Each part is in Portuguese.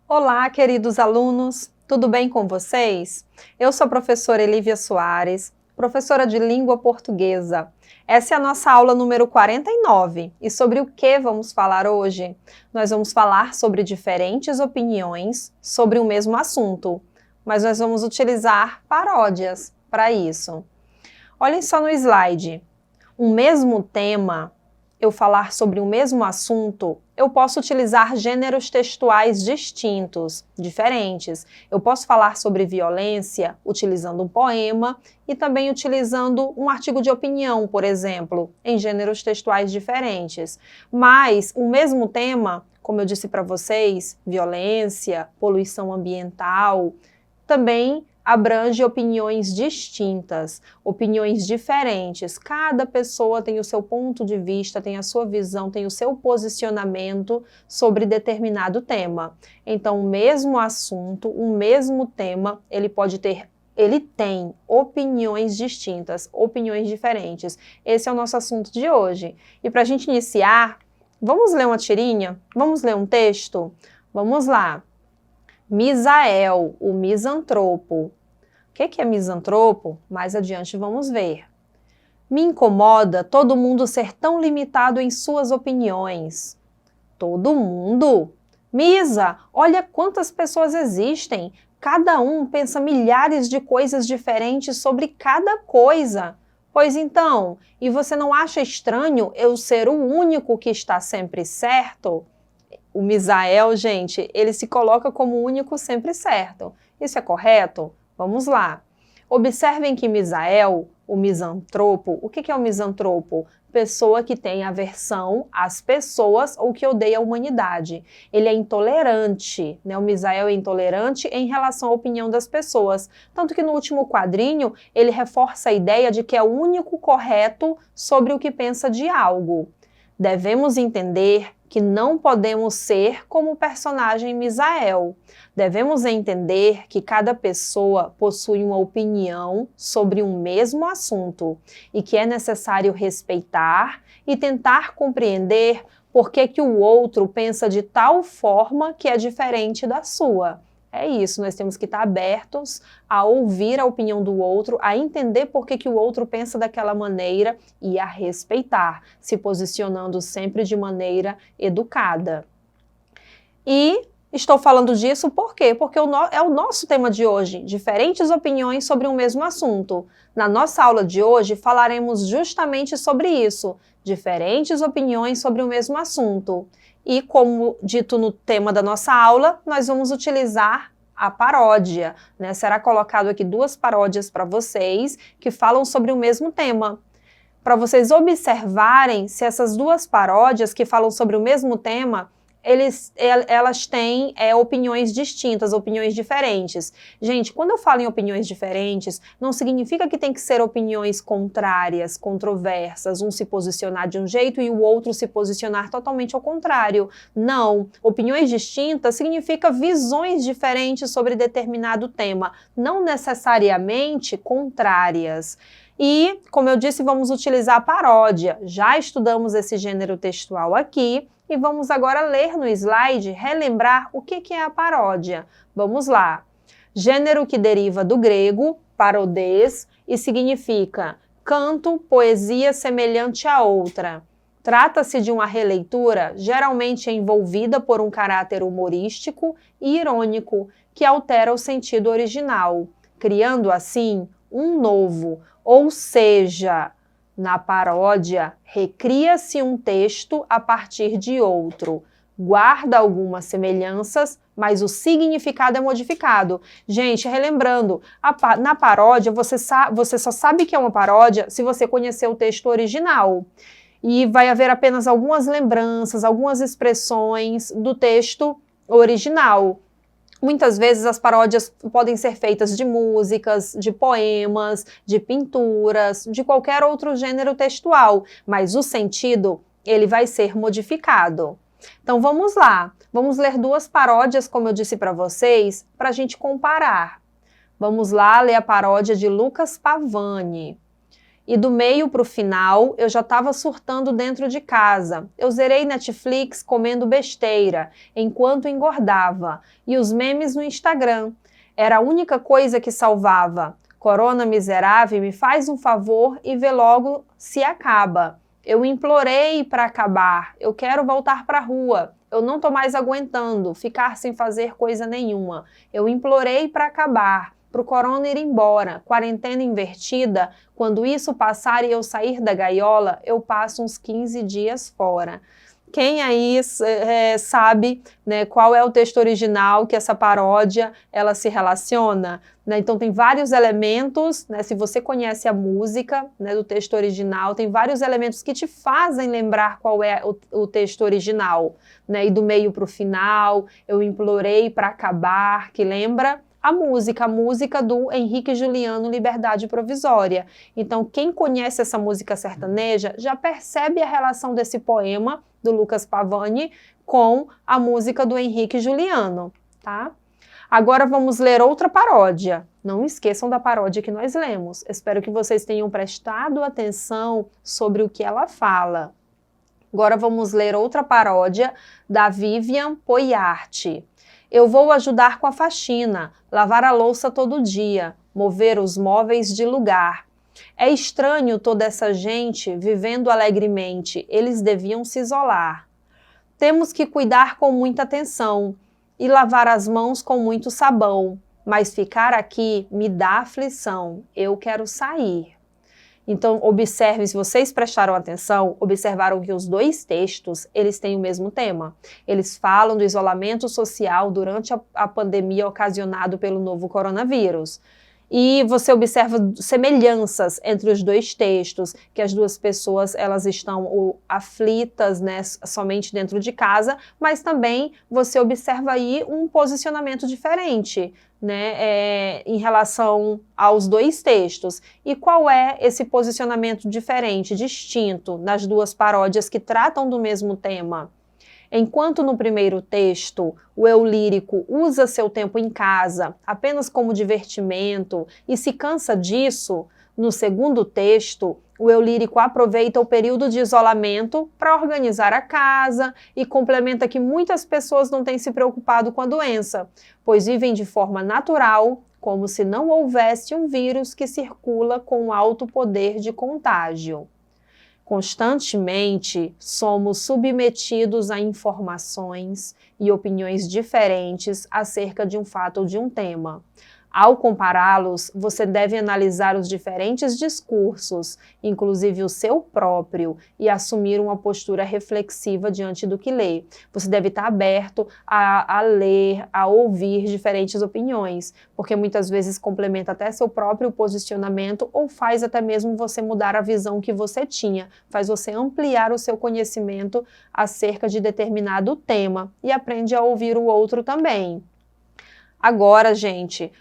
Olá, queridos alunos, tudo bem com vocês? Eu sou a professora Elívia Soares, professora de língua portuguesa. Essa é a nossa aula número 49. E sobre o que vamos falar hoje? Nós vamos falar sobre diferentes opiniões sobre o mesmo assunto, mas nós vamos utilizar paródias para isso. Olhem só no slide. Um mesmo tema, eu falar sobre o mesmo assunto, eu posso utilizar gêneros textuais distintos, diferentes. Eu posso falar sobre violência utilizando um poema e também utilizando um artigo de opinião, por exemplo, em gêneros textuais diferentes. Mas o mesmo tema, como eu disse para vocês, violência, poluição ambiental, também abrange opiniões distintas, opiniões diferentes. Cada pessoa tem o seu ponto de vista, tem a sua visão, tem o seu posicionamento sobre determinado tema. Então, o mesmo assunto, o mesmo tema, ele tem opiniões distintas, opiniões diferentes. Esse é o nosso assunto de hoje. E para a gente iniciar, vamos ler uma tirinha? Vamos ler um texto? Vamos lá. Misael, o misantropo. O que é misantropo? Mais adiante vamos ver. Me incomoda todo mundo ser tão limitado em suas opiniões. Todo mundo? Misa, olha quantas pessoas existem. Cada um pensa milhares de coisas diferentes sobre cada coisa. Pois então, e você não acha estranho eu ser o único que está sempre certo? O Misael, gente, ele se coloca como o único sempre certo. Isso é correto? Vamos lá. Observem que Misael, o misantropo, o que é o misantropo? Pessoa que tem aversão às pessoas ou que odeia a humanidade. Ele é intolerante, né? O Misael é intolerante em relação à opinião das pessoas. Tanto que no último quadrinho, ele reforça a ideia de que é o único correto sobre o que pensa de algo. Devemos entender que não podemos ser como o personagem Misael. Devemos entender que cada pessoa possui uma opinião sobre um mesmo assunto e que é necessário respeitar e tentar compreender por que o outro pensa de tal forma que é diferente da sua. É isso, nós temos que estar abertos a ouvir a opinião do outro, a entender por que o outro pensa daquela maneira e a respeitar, se posicionando sempre de maneira educada. E estou falando disso por quê? Porque é o nosso tema de hoje, diferentes opiniões sobre um mesmo assunto. Na nossa aula de hoje falaremos justamente sobre isso, diferentes opiniões sobre o mesmo assunto. E como dito no tema da nossa aula, nós vamos utilizar a paródia, né? Será colocado aqui duas paródias para vocês que falam sobre o mesmo tema. Para vocês observarem se essas duas paródias que falam sobre o mesmo tema, elas têm opiniões distintas, opiniões diferentes. Gente, quando eu falo em opiniões diferentes, não significa que tem que ser opiniões contrárias, controversas, um se posicionar de um jeito e o outro se posicionar totalmente ao contrário. Não, opiniões distintas significa visões diferentes sobre determinado tema, não necessariamente contrárias. E, como eu disse, vamos utilizar a paródia. Já estudamos esse gênero textual aqui, e vamos agora ler no slide, relembrar o que é a paródia. Vamos lá. Gênero que deriva do grego, parodês, e significa canto, poesia semelhante a outra. Trata-se de uma releitura geralmente envolvida por um caráter humorístico e irônico, que altera o sentido original, criando assim um novo, ou seja, na paródia, recria-se um texto a partir de outro, guarda algumas semelhanças, mas o significado é modificado. Gente, relembrando, na paródia você só sabe que é uma paródia se você conhecer o texto original. E vai haver apenas algumas lembranças, algumas expressões do texto original. Muitas vezes as paródias podem ser feitas de músicas, de poemas, de pinturas, de qualquer outro gênero textual, mas o sentido, ele vai ser modificado. Então vamos lá, vamos ler duas paródias, como eu disse para vocês, para a gente comparar. Vamos lá ler a paródia de Lucas Pavani. E do meio para o final, eu já estava surtando dentro de casa. Eu zerei Netflix comendo besteira, enquanto engordava. E os memes no Instagram. Era a única coisa que salvava. Corona miserável, me faz um favor e vê logo se acaba. Eu implorei para acabar. Eu quero voltar para a rua. Eu não estou mais aguentando ficar sem fazer coisa nenhuma. Eu implorei para acabar, para o corona ir embora. Quarentena invertida, quando isso passar e eu sair da gaiola, eu passo uns 15 dias fora. Quem aí sabe, né, qual é o texto original que essa paródia ela se relaciona? Né? Então tem vários elementos, né, se você conhece a música, né, do texto original, tem vários elementos que te fazem lembrar qual é o texto original. Né? E do meio para o final, eu implorei para acabar, que lembra? A música do Henrique e Juliano, Liberdade Provisória. Então, quem conhece essa música sertaneja já percebe a relação desse poema do Lucas Pavani com a música do Henrique e Juliano, tá? Agora vamos ler outra paródia. Não esqueçam da paródia que nós lemos. Espero que vocês tenham prestado atenção sobre o que ela fala. Agora vamos ler outra paródia da Vivian Poiarte. Eu vou ajudar com a faxina, lavar a louça todo dia, mover os móveis de lugar. É estranho toda essa gente vivendo alegremente, eles deviam se isolar. Temos que cuidar com muita atenção e lavar as mãos com muito sabão, mas ficar aqui me dá aflição, eu quero sair. Então, observem, se vocês prestaram atenção, observaram que os dois textos, eles têm o mesmo tema. Eles falam do isolamento social durante a pandemia ocasionado pelo novo coronavírus. E você observa semelhanças entre os dois textos, que as duas pessoas elas estão aflitas, né, somente dentro de casa, mas também você observa aí um posicionamento diferente, né, em relação aos dois textos. E qual é esse posicionamento diferente, distinto, nas duas paródias que tratam do mesmo tema? Enquanto no primeiro texto o eu lírico usa seu tempo em casa apenas como divertimento e se cansa disso, no segundo texto o eu lírico aproveita o período de isolamento para organizar a casa e complementa que muitas pessoas não têm se preocupado com a doença, pois vivem de forma natural, como se não houvesse um vírus que circula com alto poder de contágio. Constantemente somos submetidos a informações e opiniões diferentes acerca de um fato ou de um tema. Ao compará-los, você deve analisar os diferentes discursos, inclusive o seu próprio, e assumir uma postura reflexiva diante do que lê. Você deve estar aberto a ler, a ouvir diferentes opiniões, porque muitas vezes complementa até seu próprio posicionamento ou faz até mesmo você mudar a visão que você tinha, faz você ampliar o seu conhecimento acerca de determinado tema e aprende a ouvir o outro também. Agora, gente,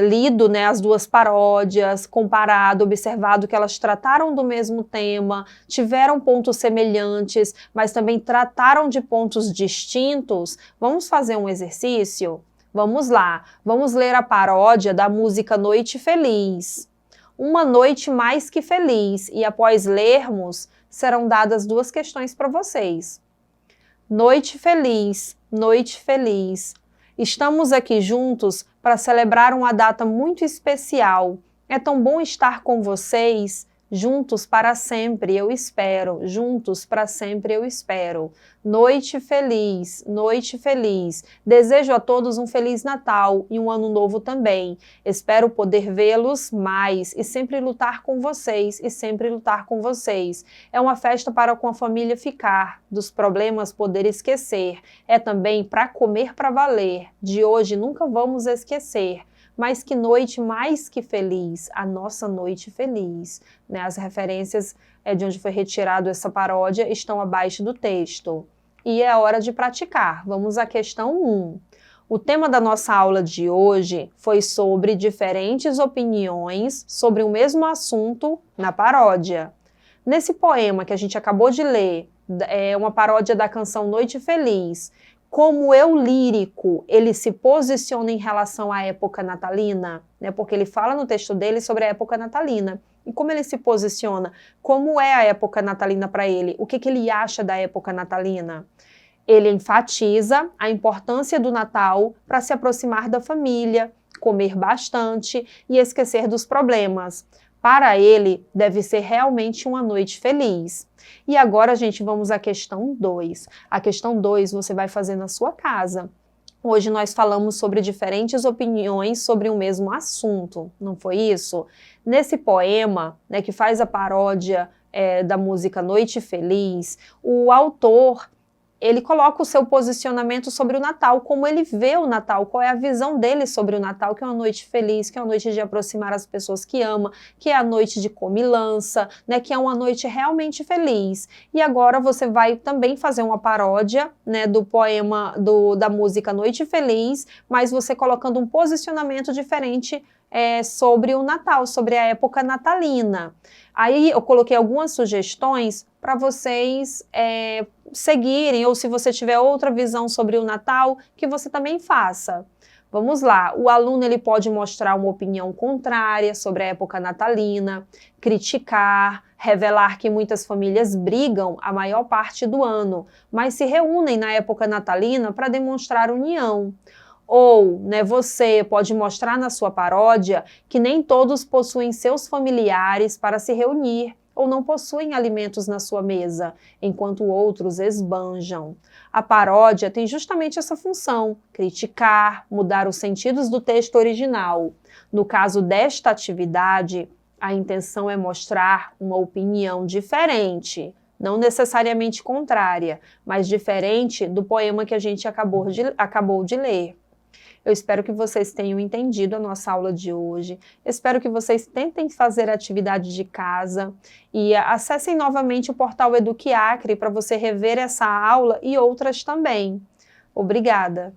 lido, né, as duas paródias, comparado, observado que elas trataram do mesmo tema, tiveram pontos semelhantes, mas também trataram de pontos distintos, vamos fazer um exercício? Vamos lá, vamos ler a paródia da música Noite Feliz. Uma noite mais que feliz, e após lermos, serão dadas duas questões para vocês. Noite feliz, noite feliz. Estamos aqui juntos para celebrar uma data muito especial. É tão bom estar com vocês, juntos para sempre eu espero, juntos para sempre eu espero. Noite feliz, noite feliz. Desejo a todos um Feliz Natal e um Ano Novo também. Espero poder vê-los mais e sempre lutar com vocês, e sempre lutar com vocês. É uma festa para com a família ficar, dos problemas poder esquecer. É também para comer para valer, de hoje nunca vamos esquecer. Mas que noite mais que feliz, a nossa noite feliz. Né? As referências de onde foi retirado essa paródia estão abaixo do texto. E é hora de praticar. Vamos à questão 1. O tema da nossa aula de hoje foi sobre diferentes opiniões sobre o mesmo assunto na paródia. Nesse poema que a gente acabou de ler, é uma paródia da canção Noite Feliz, como eu lírico, ele se posiciona em relação à época natalina, né? Porque ele fala no texto dele sobre a época natalina. E como ele se posiciona? Como é a época natalina para ele? O que ele acha da época natalina? Ele enfatiza a importância do Natal para se aproximar da família, comer bastante e esquecer dos problemas. Para ele, deve ser realmente uma noite feliz. E agora, gente, vamos à questão 2. A questão 2 você vai fazer na sua casa. Hoje nós falamos sobre diferentes opiniões sobre o mesmo assunto, não foi isso? Nesse poema, né, que faz a paródia da música Noite Feliz, o autor ele coloca o seu posicionamento sobre o Natal, como ele vê o Natal, qual é a visão dele sobre o Natal, que é uma noite feliz, que é uma noite de aproximar as pessoas que ama, que é a noite de comilança, né, que é uma noite realmente feliz. E agora você vai também fazer uma paródia, né, do poema, da música Noite Feliz, mas você colocando um posicionamento diferente sobre o Natal, sobre a época natalina. Aí eu coloquei algumas sugestões para vocês seguirem, ou se você tiver outra visão sobre o Natal, que você também faça. Vamos lá, o aluno ele pode mostrar uma opinião contrária sobre a época natalina, criticar, revelar que muitas famílias brigam a maior parte do ano, mas se reúnem na época natalina para demonstrar união. Ou, né, você pode mostrar na sua paródia que nem todos possuem seus familiares para se reunir, ou não possuem alimentos na sua mesa, enquanto outros esbanjam. A paródia tem justamente essa função, criticar, mudar os sentidos do texto original. No caso desta atividade, a intenção é mostrar uma opinião diferente, não necessariamente contrária, mas diferente do poema que a gente acabou de ler. Eu espero que vocês tenham entendido a nossa aula de hoje. Espero que vocês tentem fazer a atividade de casa e acessem novamente o portal Eduque Acre para você rever essa aula e outras também. Obrigada!